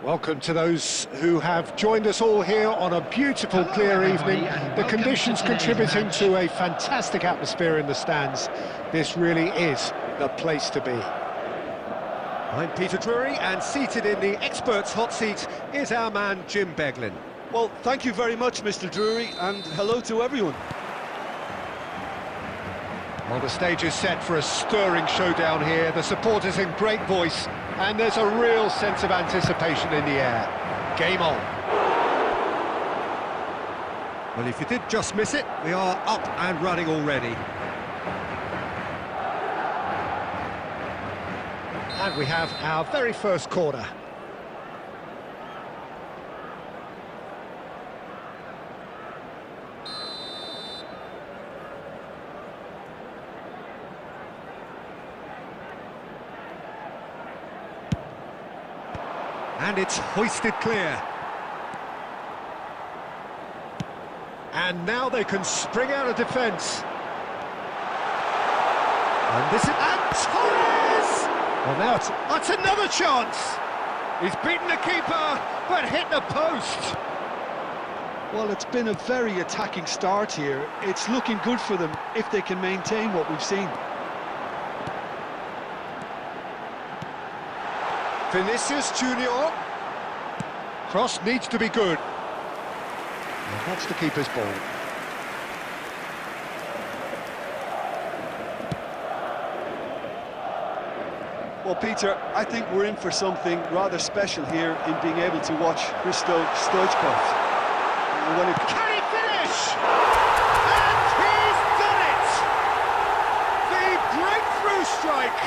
Welcome to those who have joined us all here on a beautiful, clear evening. The conditions contributing to a fantastic atmosphere in the stands. This really is the place to be. I'm Peter Drury, and seated in the experts' hot seat is our man Jim Beglin. Well, thank you very much, Mr. Drury, and hello to everyone. Well, the stage is set for a stirring showdown here. The supporters in great voice, and there's a real sense of anticipation in the air. Game on. Well, if you did just miss it, we are up and running already. And we have our very first corner. And it's hoisted clear. And now they can spring out of defence. And this is... And Torres! Well, now that's another chance! He's beaten the keeper, but hit the post. Well, it's been a very attacking start here. It's looking good for them if they can maintain what we've seen. Vinicius Junior. Cross needs to be good. And that's the keeper's ball. Well, Peter, I think we're in for something rather special here in being able to watch Hristo Stoichkov. Can he finish? And he's done it! The breakthrough strike!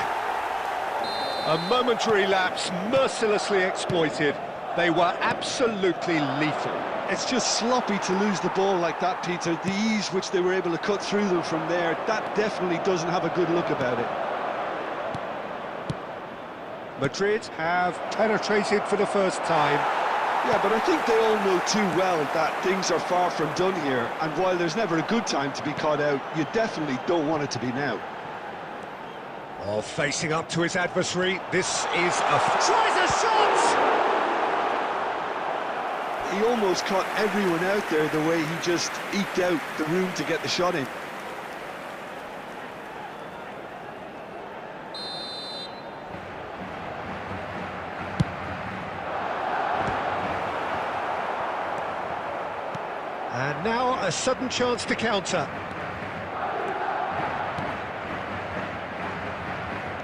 A momentary lapse, mercilessly exploited. They were absolutely lethal. It's just sloppy to lose the ball like that, Peter. The ease which they were able to cut through them from there, that definitely doesn't have a good look about it. Madrid have penetrated for the first time. Yeah, but I think they all know too well that things are far from done here, and while there's never a good time to be caught out, you definitely don't want it to be now. Oh, facing up to his adversary, this is a... Tries a shot! He almost caught everyone out there the way he just eked out the room to get the shot in. And now a sudden chance to counter.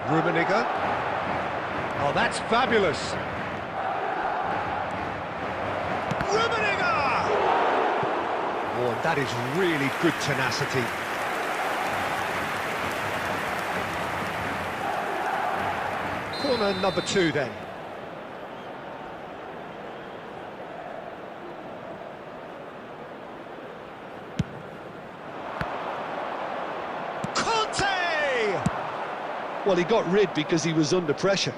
Rummenigge. Oh, that's fabulous. Rummenigge! Oh, and that is really good tenacity. Corner number 2 then. Well, he got rid because he was under pressure.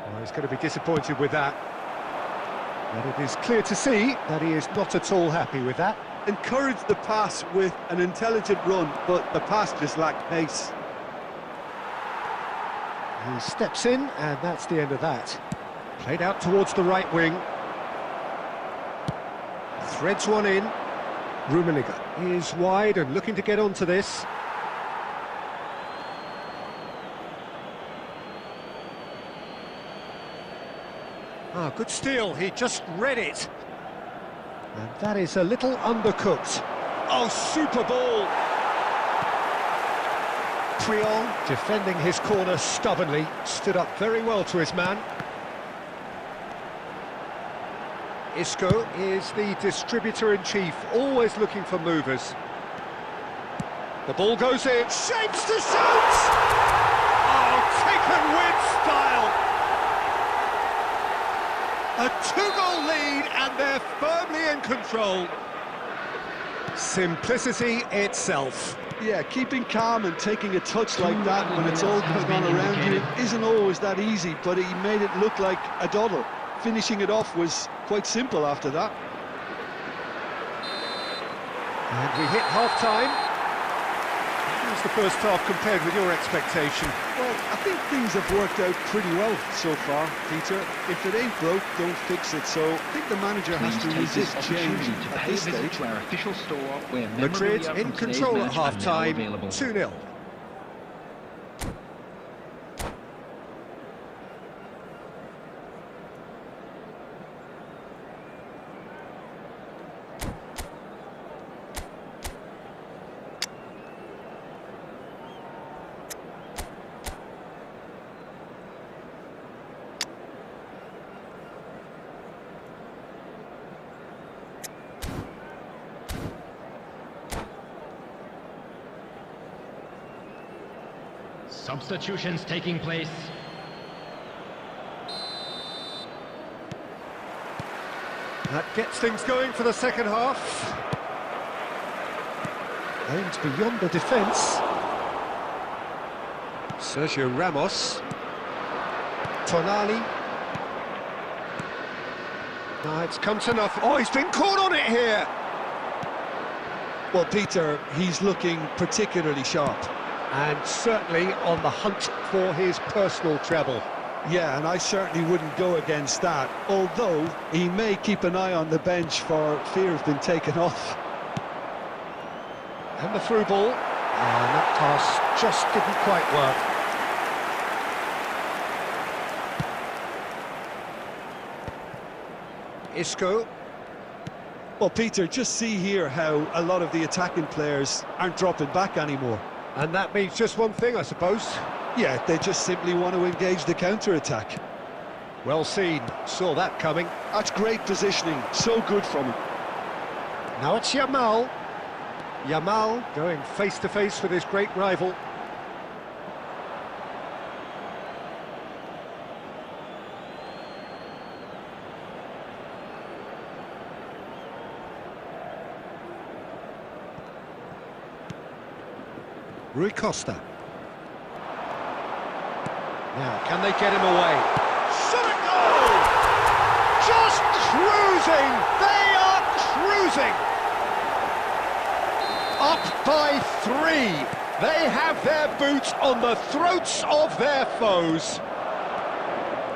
Well, he's going to be disappointed with that. But it is clear to see that he is not at all happy with that. Encouraged the pass with an intelligent run, but the pass just lacked pace. He steps in, and that's the end of that. Played out towards the right wing. Threads one in. Rummenigge is wide and looking to get onto this. Ah, good steal, he just read it. And that is a little undercooked. Oh, super ball! Priol, defending his corner stubbornly, stood up very well to his man. Isco is the distributor-in-chief, always looking for movers. The ball goes in, shapes to shoot! Oh, taken with style! A 2-goal lead, and they're firmly in control. Simplicity itself. Yeah, keeping calm and taking a touch like that when it's all gone around you isn't always that easy, but he made it look like a doddle. Finishing it off was quite simple after that. And we hit half-time. How's the first half compared with your expectation? Well, I think things have worked out pretty well so far, Peter. If it ain't broke, don't fix it. So I think the manager has to resist change at this stage. To our official store where Madrid in control at half-time, 2-0. Substitutions taking place. That gets things going for the second half. Aims beyond the defence. Sergio Ramos. Tonali. No, it's come to nothing. Oh, he's been caught on it here! Well, Peter, he's looking particularly sharp. And certainly on the hunt for his personal treble. Yeah, and I certainly wouldn't go against that, although he may keep an eye on the bench for fear of being taken off. And the through ball. And that pass just didn't quite work. Isco. Well, Peter, just see here how a lot of the attacking players aren't dropping back anymore. And that means just one thing, I suppose. Yeah, they just simply want to engage the counter-attack. Well seen, saw that coming. That's great positioning, so good from him. Now it's Yamal. Yamal going face-to-face with his great rival. Rui Costa. Now, can they get him away? Should it go! Just cruising! They are cruising! Up by 3. They have their boots on the throats of their foes.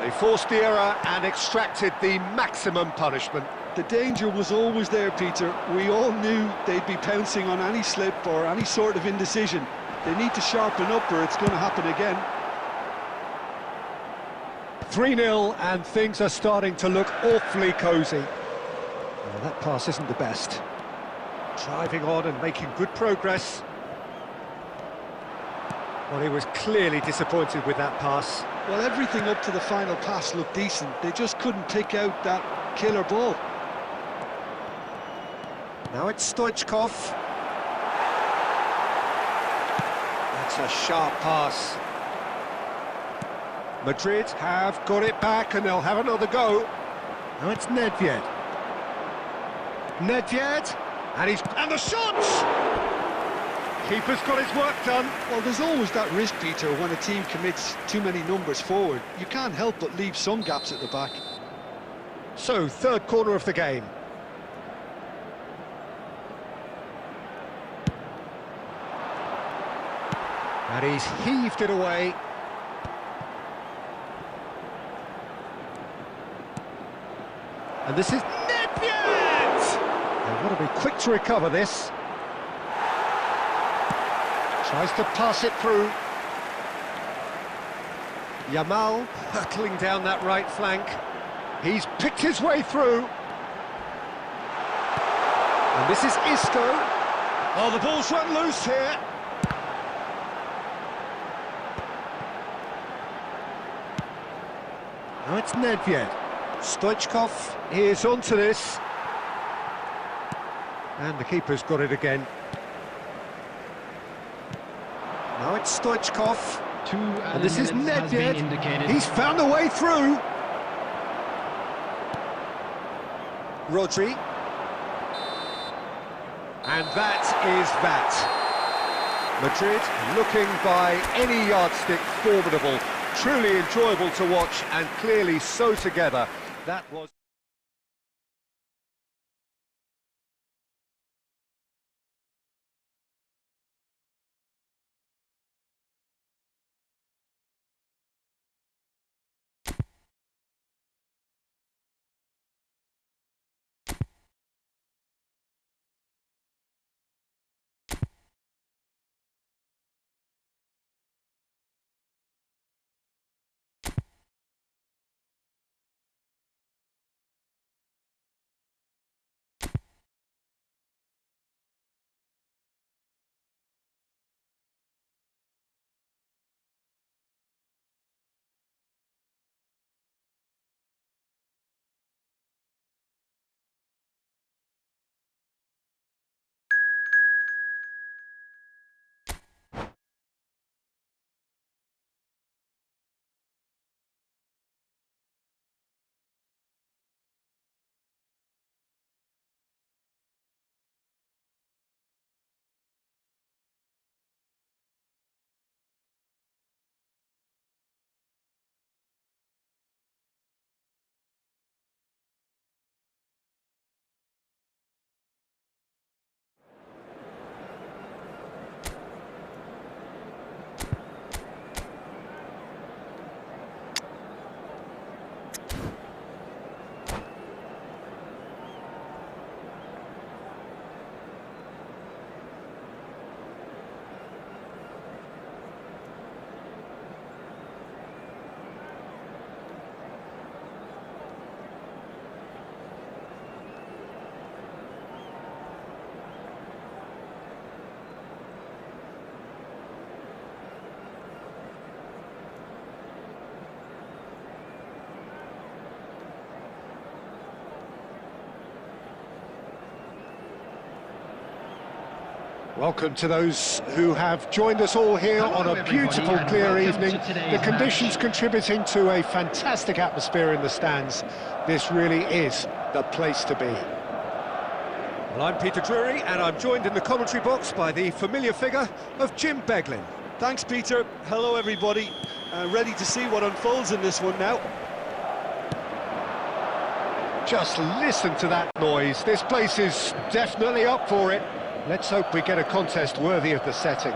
They forced the error and extracted the maximum punishment. The danger was always there, Peter. We all knew they'd be pouncing on any slip or any sort of indecision. They need to sharpen up or it's going to happen again. 3-0 and things are starting to look awfully cosy. Well, that pass isn't the best. Driving on and making good progress. Well, he was clearly disappointed with that pass. Well, everything up to the final pass looked decent. They just couldn't pick out that killer ball. Now it's Stoichkov. That's a sharp pass. Madrid have got it back and they'll have another go. Now it's Nedved. Nedved, and the shots! Keeper's got his work done. Well, there's always that risk, Peter, when a team commits too many numbers forward. You can't help but leave some gaps at the back. So, third corner of the game. And he's heaved it away. And this is Nedved! They've got to be quick to recover this. Tries to pass it through. Yamal hurtling down that right flank. He's picked his way through. And this is Isco. Oh, the ball's run loose here. Now it's Nedved. Stoichkov is onto this. And the keeper's got it again. Now it's Stoichkov. And this is Nedved. He's found a way through. Rodri. And that is that. Madrid looking by any yardstick formidable. Truly enjoyable to watch and clearly so together. That was... Welcome to those who have joined us all here on a beautiful, clear evening. The conditions contributing to a fantastic atmosphere in the stands. This really is the place to be. Well, I'm Peter Drury, and I'm joined in the commentary box by the familiar figure of Jim Beglin. Thanks, Peter. Hello, everybody. Ready to see what unfolds in this one now. Just listen to that noise. This place is definitely up for it. Let's hope we get a contest worthy of the setting.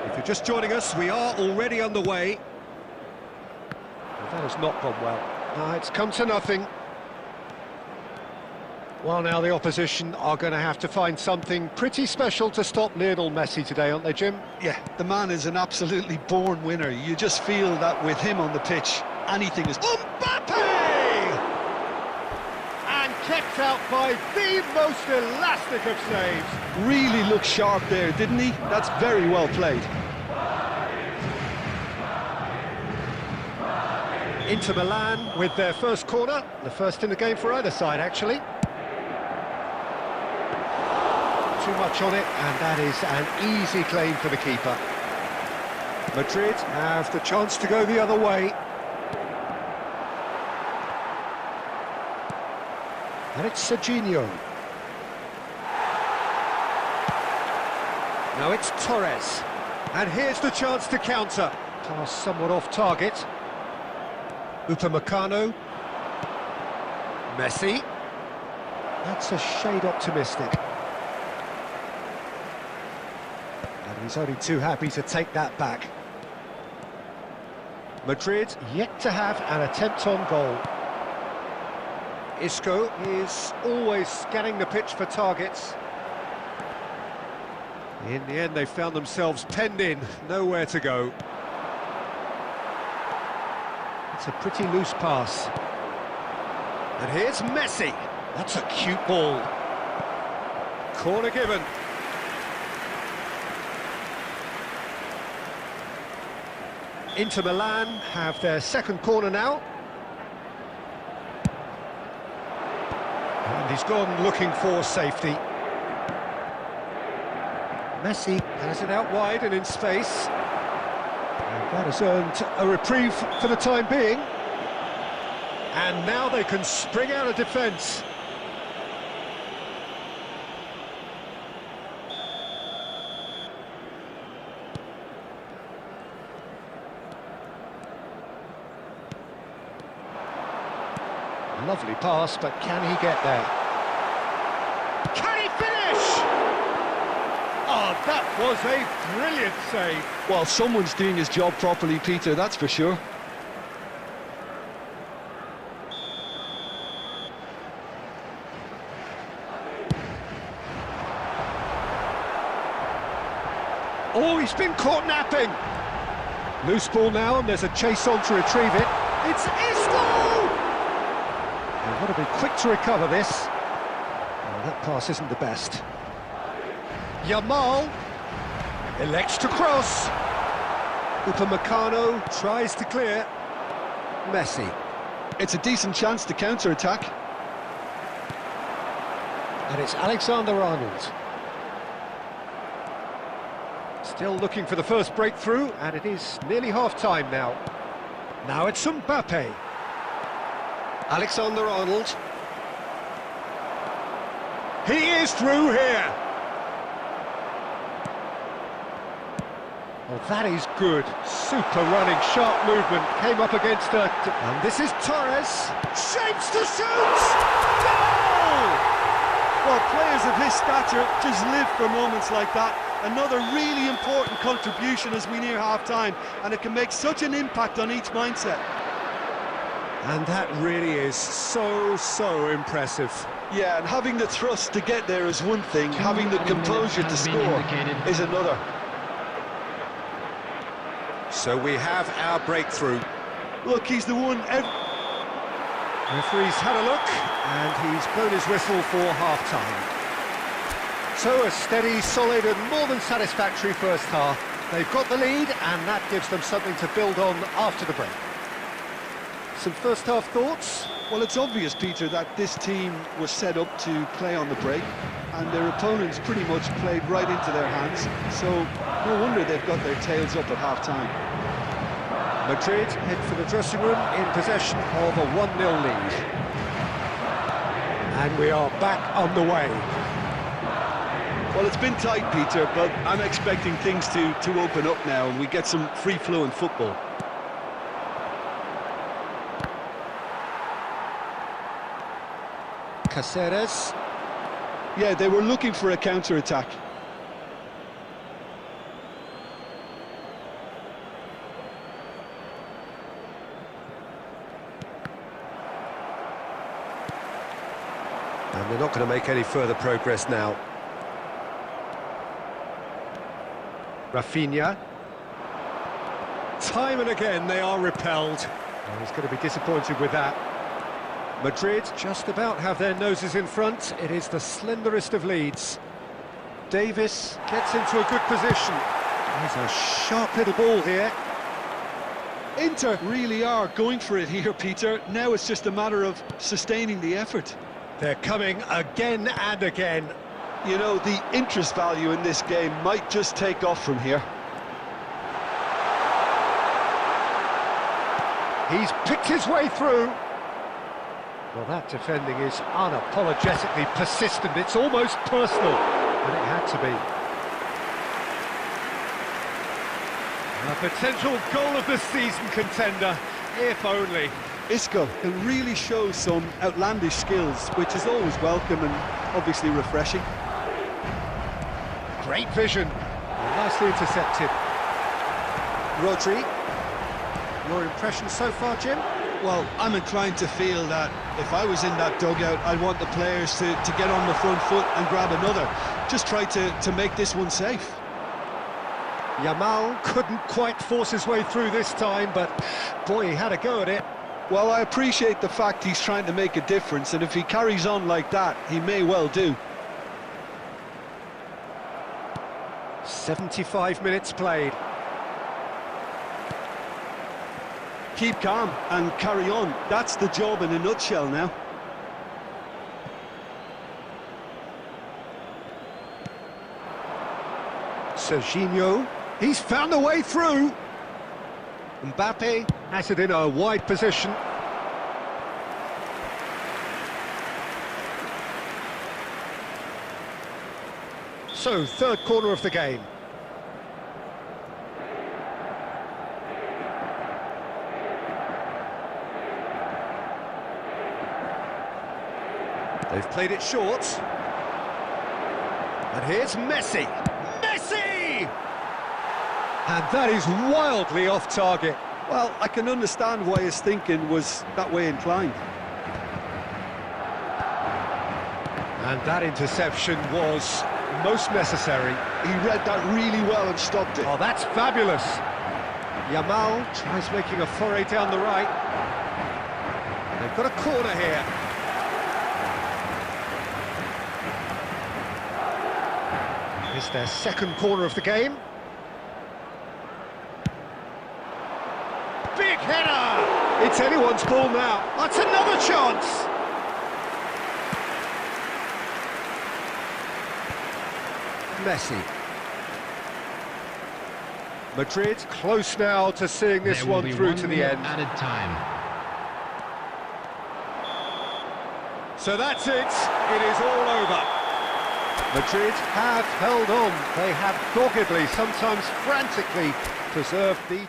If you're just joining us, we are already underway. Well, that has not gone well. No, it's come to nothing. Well, now the opposition are going to have to find something pretty special to stop Lionel Messi today, aren't they, Jim? Yeah, the man is an absolutely born winner. You just feel that with him on the pitch, anything is... Mbappe! And kept out by the most elastic of saves. Really looked sharp there, didn't he? That's very well played. Inter Milan with their first corner, the first in the game for either side, actually. Too much on it, and that is an easy claim for the keeper. Madrid have the chance to go the other way. And it's Serginho. Now it's Torres. And here's the chance to counter. Pass somewhat off target. Upamecano. Messi. That's a shade optimistic. And he's only too happy to take that back. Madrid yet to have an attempt on goal. Isco is always scanning the pitch for targets. In the end, they found themselves penned in, nowhere to go. It's a pretty loose pass. And here's Messi. That's a cute ball. Corner given. Inter Milan have their second corner now. And he's gone looking for safety. Messi has it out wide and in space. And that has earned a reprieve for the time being. And now they can spring out of defence. Lovely pass, but can he get there? Can he finish? Oh, that was a brilliant save. Well, someone's doing his job properly, Peter, that's for sure. Oh, he's been caught napping. Loose ball now, and there's a chase on to retrieve it. It's Isco! They've got to be quick to recover this. Oh, that pass isn't the best. Yamal elects to cross. Upamecano tries to clear. Messi. It's a decent chance to counter-attack. And it's Alexander-Arnold. Still looking for the first breakthrough, and it is nearly half-time now. Now it's Mbappe. Alexander-Arnold. He is through here. Oh, that is good. Super running, sharp movement. Came up against her. And this is Torres. Shapes to shoot! Goal! Well, players of his stature just live for moments like that. Another really important contribution as we near half-time, and it can make such an impact on each mindset. And that really is so impressive. Yeah, and having the thrust to get there is one thing, having the composure to score is another. So we have our breakthrough. Look, he's the one... Referee's had a look, and he's blown his whistle for half-time. So a steady, solid and more than satisfactory first half. They've got the lead, and that gives them something to build on after the break. Some first half thoughts? Well, it's obvious, Peter, that this team was set up to play on the break. and their opponents pretty much played right into their hands, so no wonder they've got their tails up at half-time. Madrid head for the dressing room in possession of a 1-0 lead. And we are back on the way. Well, it's been tight, Peter, but I'm expecting things to open up now and we get some free-flowing football. Cáceres. Yeah, they were looking for a counter-attack. And they're not going to make any further progress now. Rafinha. Time and again they are repelled. Well, he's going to be disappointed with that. Madrid just about have their noses in front. It is the slenderest of leads. Davis gets into a good position. There's a sharp little ball here. Inter really are going for it here, Peter. Now it's just a matter of sustaining the effort. They're coming again and again. You know, the interest value in this game might just take off from here. He's picked his way through. Well, that defending is unapologetically persistent. It's almost personal, and it had to be. A potential goal of the season contender, if only. Isco can really show some outlandish skills, which is always welcome and obviously refreshing. Great vision. Nicely intercepted. Rodri. Your impression so far, Jim? Well, I'm inclined to feel that if I was in that dugout, I'd want the players to get on the front foot and grab another. Just try to make this one safe. Yamal couldn't quite force his way through this time, but boy, he had a go at it. Well, I appreciate the fact he's trying to make a difference, and if he carries on like that, he may well do. 75 minutes played. Keep calm and carry on. That's the job in a nutshell now. Serginho, he's found a way through. Mbappe has it in a wide position. So, third corner of the game. They've played it short. And here's Messi. Messi! And that is wildly off target. Well, I can understand why his thinking was that way inclined. And that interception was most necessary. He read that really well and stopped it. Oh, that's fabulous. Yamal tries making a foray down the right. They've got a corner here. It's their second corner of the game. Big header! It's anyone's ball now. That's another chance! Messi. Madrid close now to seeing this one through to the end. Added time. So that's it. It is all over. Madrid have held on. They have doggedly, sometimes frantically, preserved the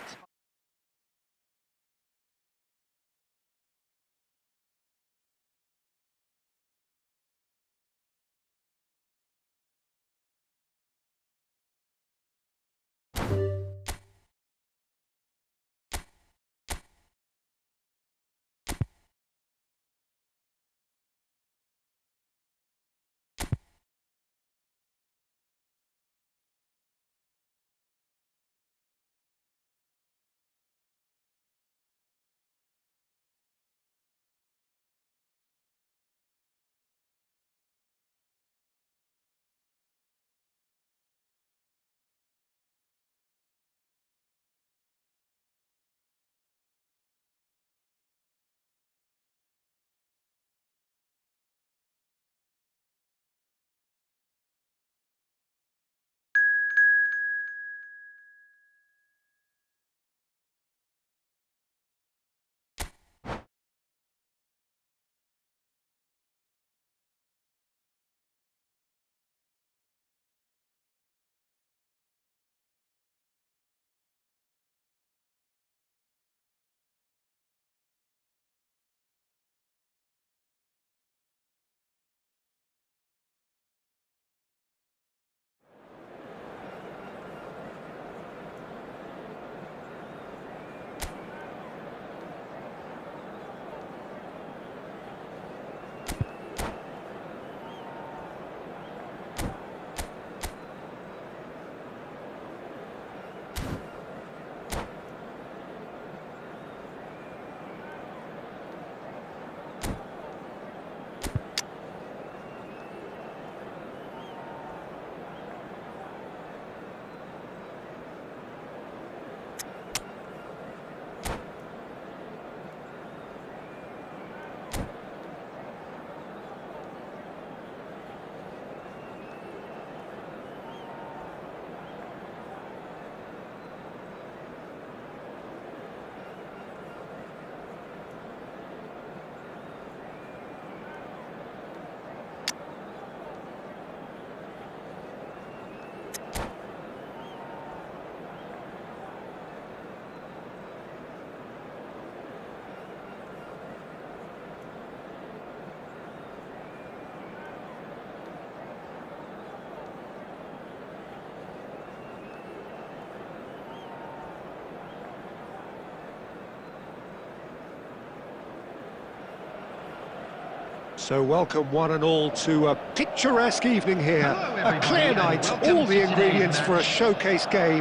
So welcome one and all to a picturesque evening here, a clear night, all the ingredients for a showcase game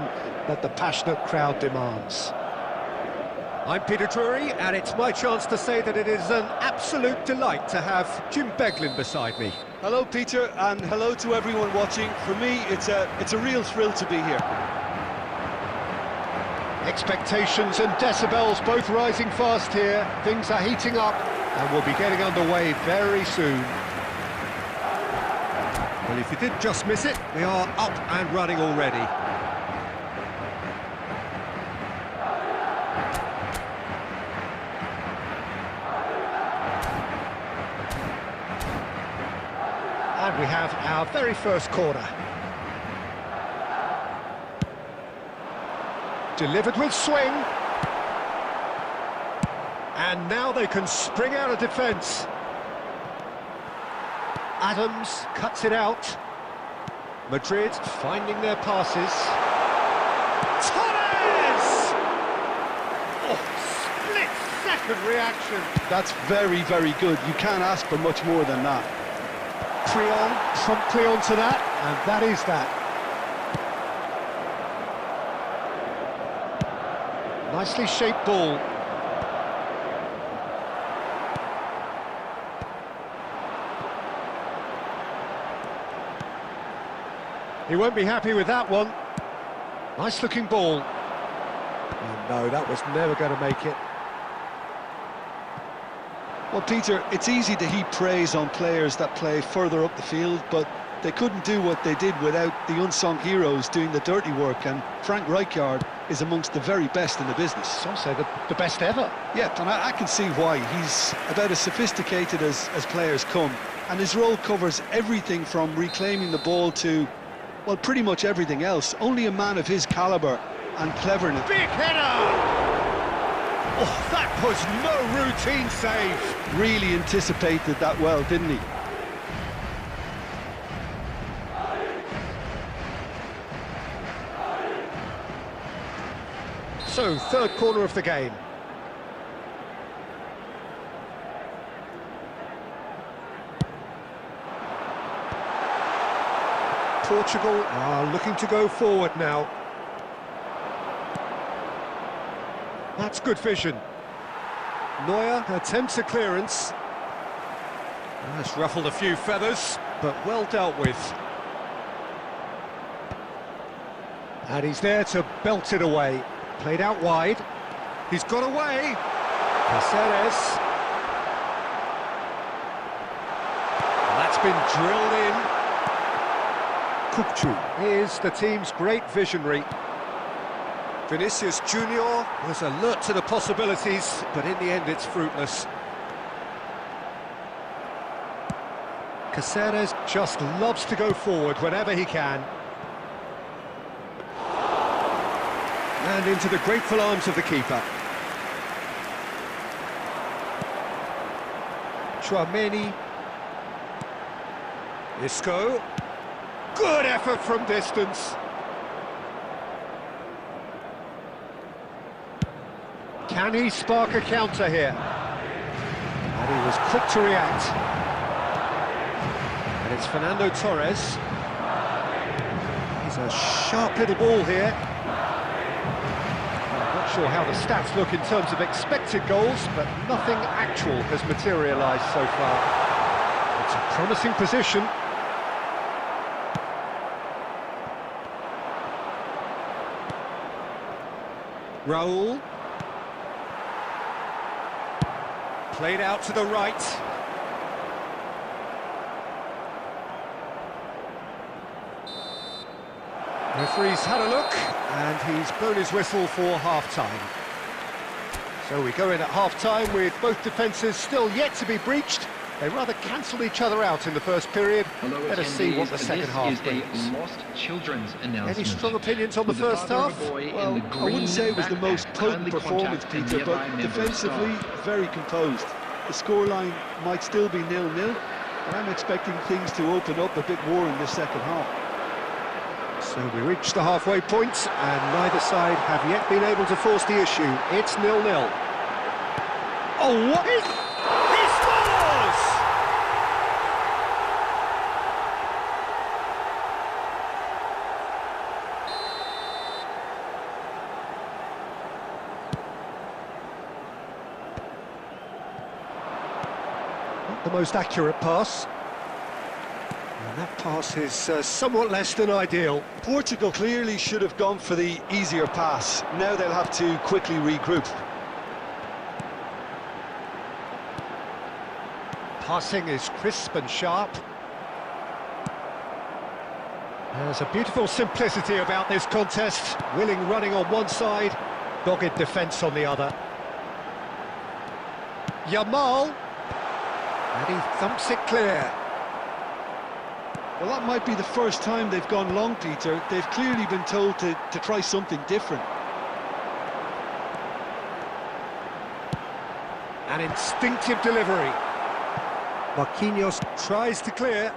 that the passionate crowd demands. I'm Peter Drury, and it's my chance to say that it is an absolute delight to have Jim Beglin beside me. Hello, Peter, and hello to everyone watching. For me, it's a real thrill to be here. Expectations and decibels both rising fast here. Things are heating up and we'll be getting underway very soon. Well, if you did just miss it, we are up and running already. And we have our very first corner. Delivered with swing. And now they can spring out of defence. Adams cuts it out. Madrid finding their passes. Torres! Oh, split-second reaction. That's very, very good. You can't ask for much more than that. Creon promptly onto that, and that is that. Nicely shaped ball. He won't be happy with that one. Nice looking ball. Oh no, that was never going to make it. Well, Peter, it's easy to heap praise on players that play further up the field, but they couldn't do what they did without the unsung heroes doing the dirty work, and Frank Rijkaard is amongst the very best in the business. Some say the best ever. Yeah, and I can see why. He's about as sophisticated as players come, and his role covers everything from reclaiming the ball to, well, pretty much everything else. Only a man of his calibre and cleverness. Big header! Oh, that was no routine save. Really anticipated that well, didn't he? So, third corner of the game. Portugal are looking to go forward now. That's good vision. Neuer attempts a clearance. That's ruffled a few feathers, but well dealt with. And he's there to belt it away. Played out wide. He's got away. Caceres. That's been drilled in. Kupchu is the team's great visionary. Vinicius Junior was alert to the possibilities, but in the end it's fruitless. Caceres just loves to go forward whenever he can. And into the grateful arms of the keeper. Chouameni. Isco. Good effort from distance. Can he spark a counter here? And he was quick to react. And it's Fernando Torres. He's a sharp little ball here. I'm not sure how the stats look in terms of expected goals, but nothing actual has materialised so far. It's a promising position. Raul. Played out to the right. Referee's had a look, and he's blown his whistle for half-time. So we go in at half-time with both defences still yet to be breached. They rather cancelled each other out in the first period. Let us see what the second half brings. Any strong opinions on the first half? Well, I wouldn't say it was the most potent performance, Peter, but defensively, very composed. The scoreline might still be 0-0, but I'm expecting things to open up a bit more in this second half. So we reach the halfway point, and neither side have yet been able to force the issue. It's 0-0. Oh, what is... He scores! the most accurate pass. And that pass is somewhat less than ideal. Portugal clearly should have gone for the easier pass. Now they'll have to quickly regroup. Passing is crisp and sharp. There's a beautiful simplicity about this contest. Willing running on one side, dogged defence on the other. Yamal, and he thumps it clear. Well, that might be the first time they've gone long, Peter. They've clearly been told to try something different. An instinctive delivery. Marquinhos tries to clear,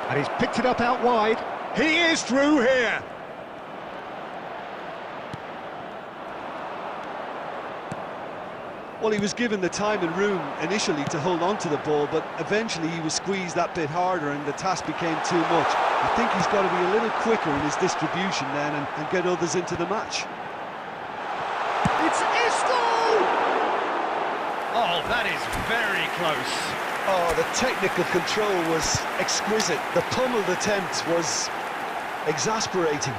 and he's picked it up out wide. He is through here. Well, he was given the time and room initially to hold on to the ball, but eventually he was squeezed that bit harder and the task became too much. I think he's got to be a little quicker in his distribution then and get others into the match. It's Isco! Oh, that is very close. Oh, the technical control was exquisite. The pummeled attempt was exasperating.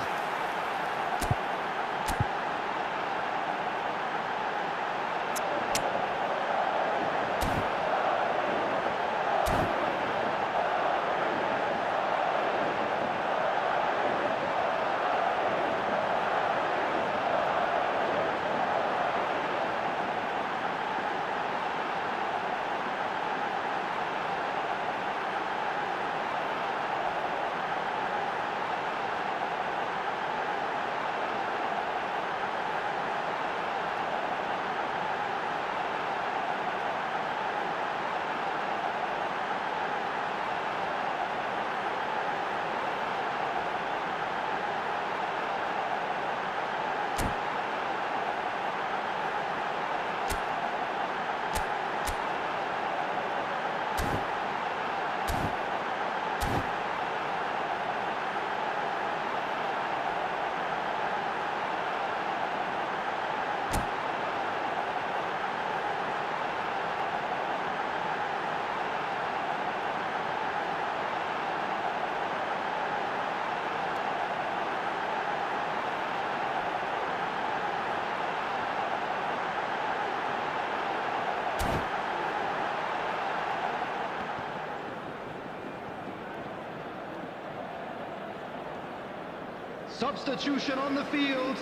Substitution on the field,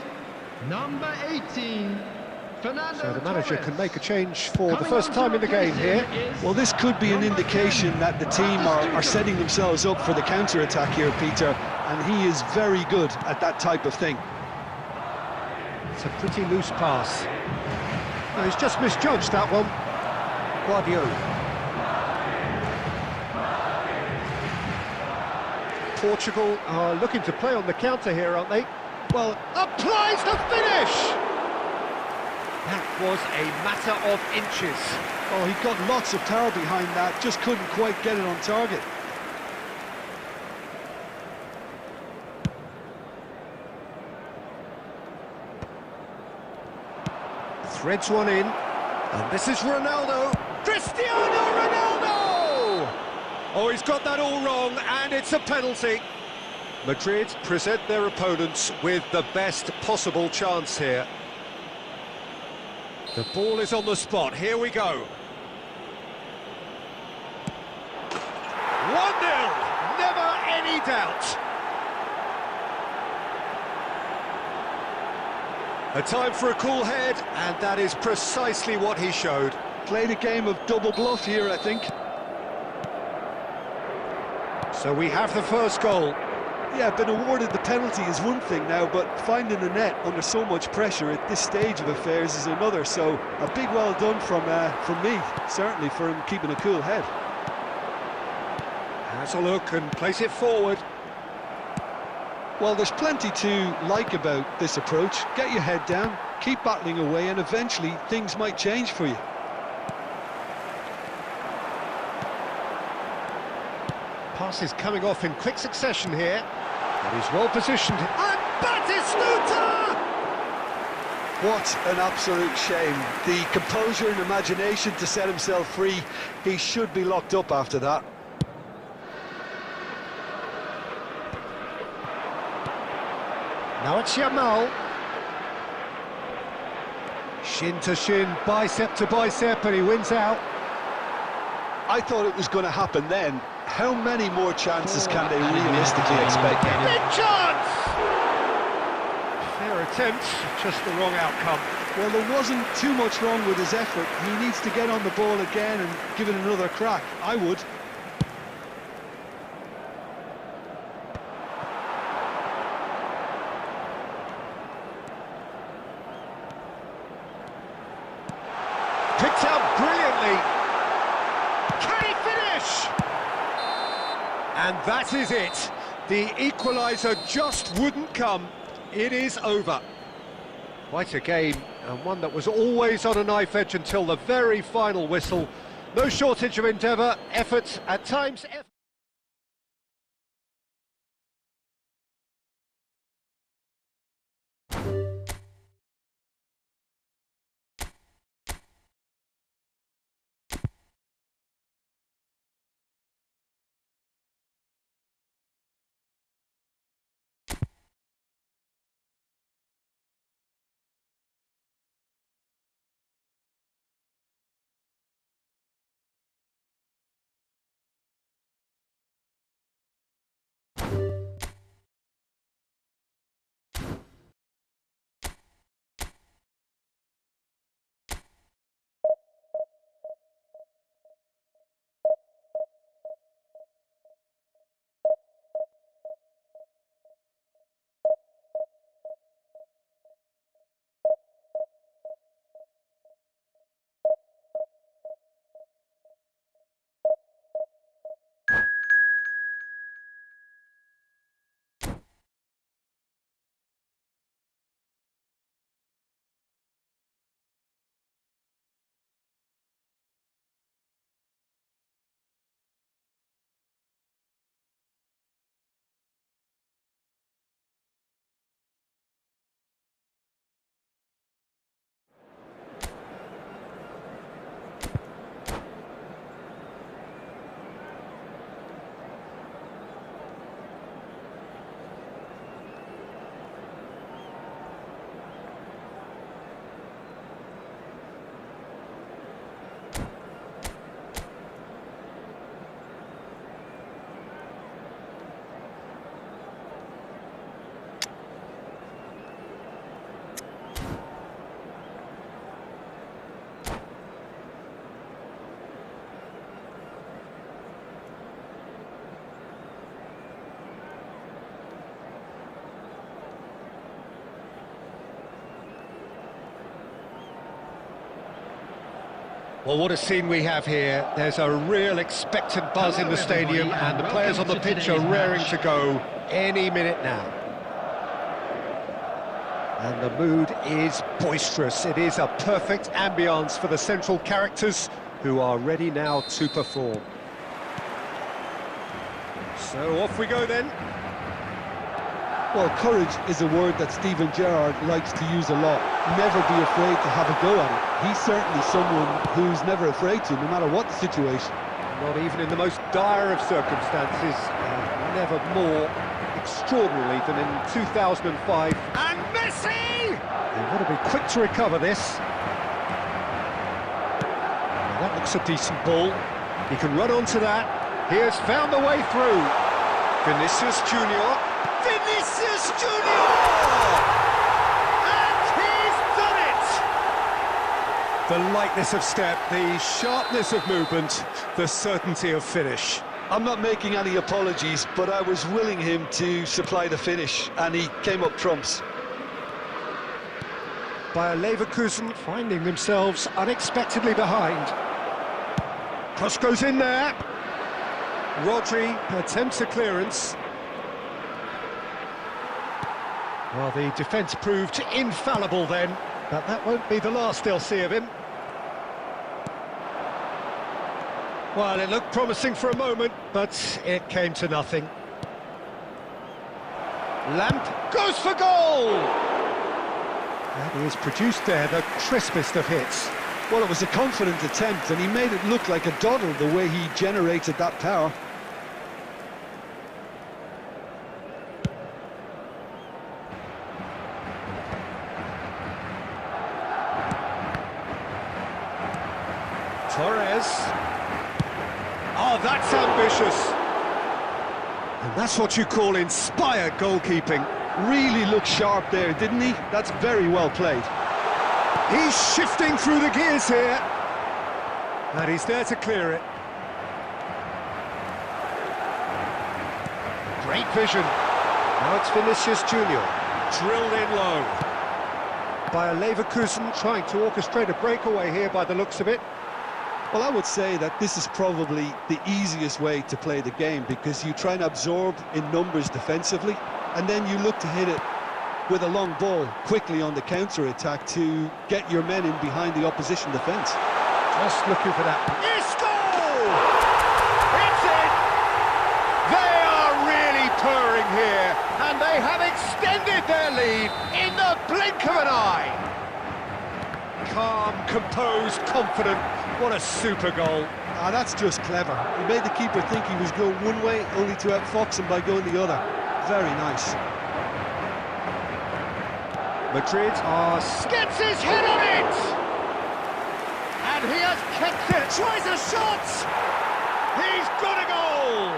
number 18, Fernando So the manager Torres. can make a change for the first time in the game here. Well, this could be an indication that the team are setting themselves up for the counter-attack here, Peter, and he is very good at that type of thing. It's a pretty loose pass. No, he's just misjudged that one. Guardiola. Portugal are looking to play on the counter here, aren't they? Well, applies the finish! That was a matter of inches. Oh, he got lots of power behind that, just couldn't quite get it on target. Threads one in, and this is Ronaldo. Cristiano Ronaldo! Oh, he's got that all wrong, and it's a penalty. Madrid present their opponents with the best possible chance here. The ball is on the spot, here we go. 1-0, never any doubt. A time for a cool head, and that is precisely what he showed. Played a game of double bluff here, I think. So we have the first goal. Yeah, been awarded the penalty is one thing now, but finding the net under so much pressure at this stage of affairs is another. So a big well done from me, certainly, for him keeping a cool head. Has a look and plays it forward. Well, there's plenty to like about this approach. Get your head down, keep battling away, and eventually things might change for you. Pass is coming off in quick succession here. But he's well positioned. And Batistuta! What an absolute shame. The composure and imagination to set himself free. He should be locked up after that. Now it's Yamal. Shin to shin, bicep to bicep, and he wins out. I thought it was going to happen then. How many more chances can they realistically expect? Big chance! Fair attempt, just the wrong outcome. Well, there wasn't too much wrong with his effort. He needs to get on the ball again and give it another crack. I would. Picked out brilliantly. Can he finish? And that is it. The equaliser just wouldn't come. It is over. Quite a game, and one that was always on a knife edge until the very final whistle. No shortage of endeavour, effort, at times... Well, what a scene we have here. There's a real expectant buzz in the stadium, and the players on the pitch are raring to go any minute now. And the mood is boisterous. It is a perfect ambience for the central characters who are ready now to perform. So off we go then. Well, courage is a word that Steven Gerrard likes to use a lot. Never be afraid to have a go at it. He's certainly someone who's never afraid to, no matter what the situation. Not even in the most dire of circumstances, never more extraordinarily than in 2005. And Messi! They've got to be quick to recover this. Now that looks a decent ball. He can run onto that. He has found the way through. Vinicius Junior. Vinicius Junior! And he's done it! The lightness of step, the sharpness of movement, the certainty of finish. I'm not making any apologies, but I was willing him to supply the finish, and he came up trumps. Bayer Leverkusen finding themselves unexpectedly behind. Cross goes in there. Rodri attempts a clearance. Well, the defence proved infallible then, but that won't be the last they'll see of him. Well, it looked promising for a moment, but it came to nothing. Lamp goes for goal! And he has produced there the crispest of hits. Well, it was a confident attempt, and he made it look like a doddle the way he generated that power. Torres. Oh, that's ambitious. And that's what you call inspired goalkeeping. Really looked sharp there, didn't he? That's very well played. He's shifting through the gears here. And he's there to clear it. Great vision. Now it's Vinicius Junior. Drilled in low. By a Leverkusen trying to orchestrate a breakaway here by the looks of it. Well, I would say that this is probably the easiest way to play the game, because you try and absorb in numbers defensively, and then you look to hit it with a long ball quickly on the counter-attack to get your men in behind the opposition defence. Just looking for that. It's goal! It's in! They are really purring here, and they have extended their lead in the blink of an eye. Calm, composed, confident. What a super goal. Ah, that's just clever. He made the keeper think he was going one way, only to outfox him by going the other. Very nice. Madrid gets his head on it! And he has kept it. Tries a shot! He's got a goal!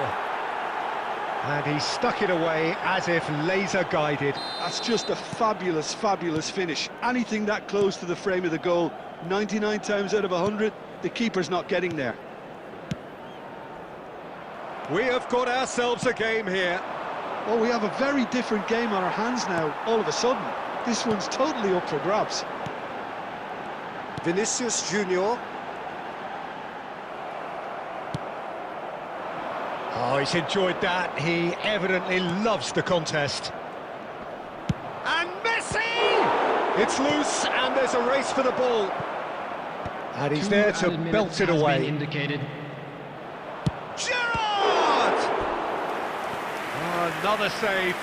And he stuck it away as if laser guided. That's just a fabulous, fabulous finish. Anything that close to the frame of the goal, 99 times out of 100, the keeper's not getting there. We have got ourselves a game here. Well, we have a very different game on our hands now, all of a sudden. This one's totally up for grabs. Vinicius Junior. Oh, he's enjoyed that. He evidently loves the contest. And Messi! It's loose, and there's a race for the ball. And he's there to belt it away. Indicated. Gerrard! Oh, another save.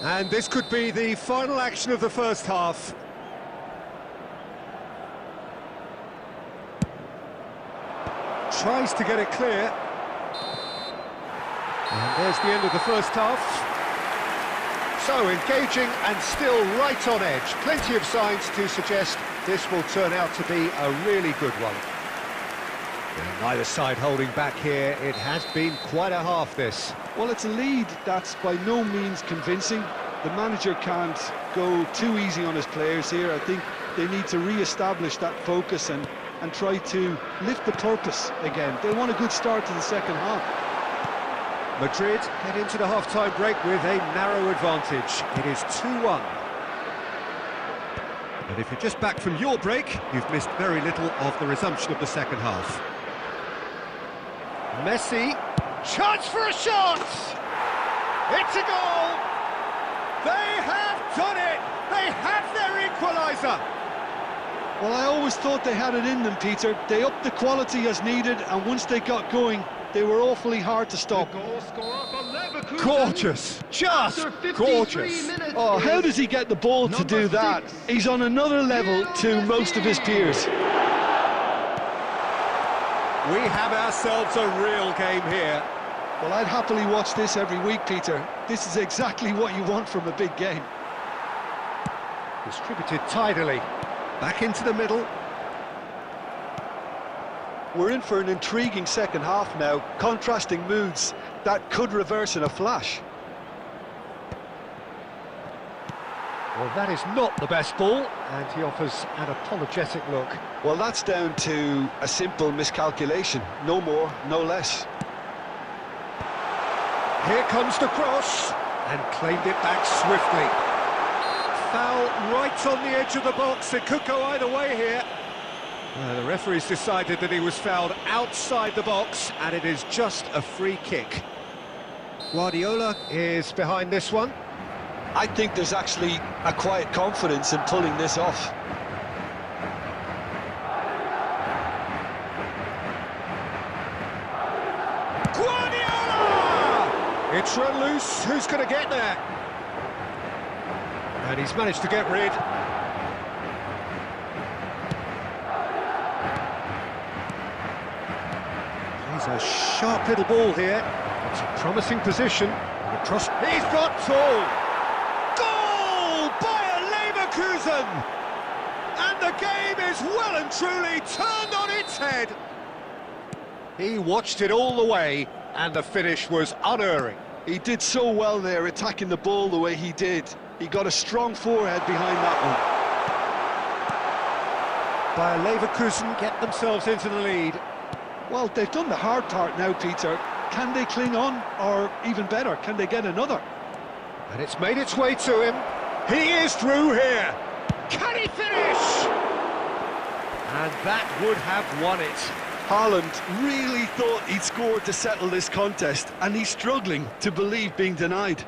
And this could be the final action of the first half. Tries to get it clear. And there's the end of the first half. So engaging and still right on edge. Plenty of signs to suggest this will turn out to be a really good one. And neither side holding back here. It has been quite a half, this. Well, it's a lead that's by no means convincing. The manager can't go too easy on his players here. I think they need to re-establish that focus and try to lift the purpose again. They want a good start to the second half. Madrid head into the half-time break with a narrow advantage. It is 2-1. And if you're just back from your break, you've missed very little of the resumption of the second half. Messi, chance for a shot! It's a goal! They have done it! They have their equaliser! Well, I always thought they had it in them, Peter. They upped the quality as needed, and once they got going, they were awfully hard to stop. Gorgeous! Just gorgeous! Oh, how does he get the ball to do that? He's on another level to most of his peers. We have ourselves a real game here. Well, I'd happily watch this every week, Peter. This is exactly what you want from a big game. Distributed tidily. Back into the middle. We're in for an intriguing second half now, contrasting moods that could reverse in a flash. Well, that is not the best ball, and he offers an apologetic look. Well, that's down to a simple miscalculation. No more, no less. Here comes the cross, and claimed it back swiftly. Foul right on the edge of the box. It could go either way here. The referee's decided that he was fouled outside the box, and it is just a free kick. Guardiola is behind this one. I think there's actually a quiet confidence in pulling this off. It's run loose, who's going to get there? And he's managed to get rid. He's a sharp little ball here. It's a promising position. Across. He's got tall. Goal by a Leverkusen! And the game is well and truly turned on its head. He watched it all the way, and the finish was unerring. He did so well there, attacking the ball the way he did. He got a strong forehead behind that one. Bayer Leverkusen get themselves into the lead. Well, they've done the hard part now, Peter. Can they cling on, or even better, can they get another? And it's made its way to him. He is through here. Can he finish? And that would have won it. Haaland really thought he'd scored to settle this contest, and he's struggling to believe being denied.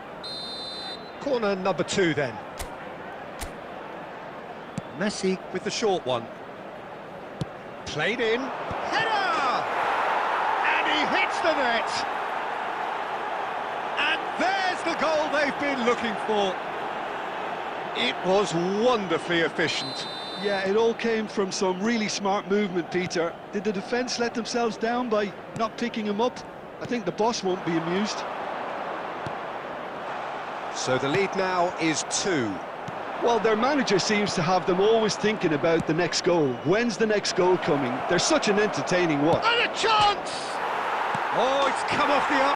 Corner number 2 then. Messi with the short one. Played in. Header! And he hits the net. And there's the goal they've been looking for. It was wonderfully efficient. Yeah, it all came from some really smart movement, Peter. Did the defence let themselves down by not picking him up? I think the boss won't be amused. So the lead now is 2. Well, their manager seems to have them always thinking about the next goal. When's the next goal coming? They're such an entertaining watch. And a chance! Oh, it's come off the arm.